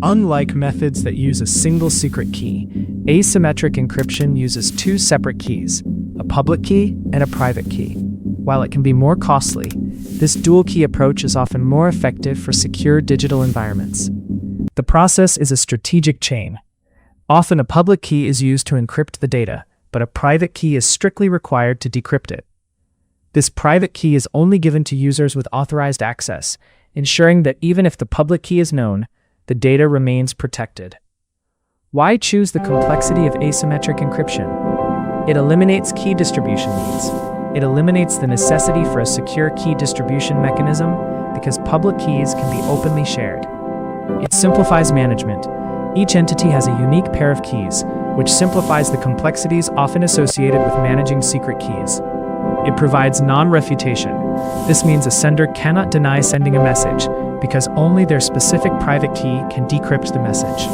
Unlike methods that use a single secret key, asymmetric encryption uses two separate keys, a public key and a private key. While it can be more costly, this dual-key approach is often more effective for secure digital environments. The process is a strategic chain. Often a public key is used to encrypt the data, but a private key is strictly required to decrypt it. This private key is only given to users with authorized access, ensuring that even if the public key is known, the data remains protected. Why choose the complexity of asymmetric encryption? It eliminates key distribution needs. It eliminates the necessity for a secure key distribution mechanism because public keys can be openly shared. It simplifies management. Each entity has a unique pair of keys, which simplifies the complexities often associated with managing secret keys. It provides non-refutation. This means a sender cannot deny sending a message because only their specific private key can decrypt the message.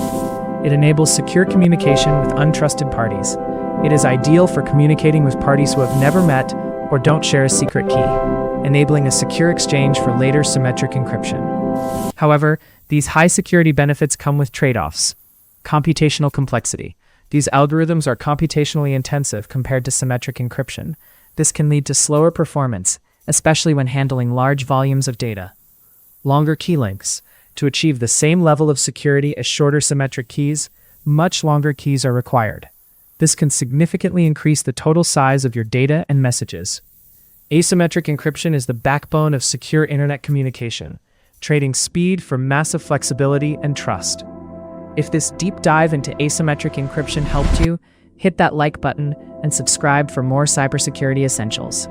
It enables secure communication with untrusted parties. It is ideal for communicating with parties who have never met or don't share a secret key, enabling a secure exchange for later symmetric encryption. However, these high security benefits come with trade-offs. Computational complexity. These algorithms are computationally intensive compared to symmetric encryption. This can lead to slower performance, especially when handling large volumes of data. Longer key lengths. To achieve the same level of security as shorter symmetric keys, much longer keys are required. This can significantly increase the total size of your data and messages. Asymmetric encryption is the backbone of secure internet communication, trading speed for massive flexibility and trust. If this deep dive into asymmetric encryption helped you, hit that like button and subscribe for more cybersecurity essentials.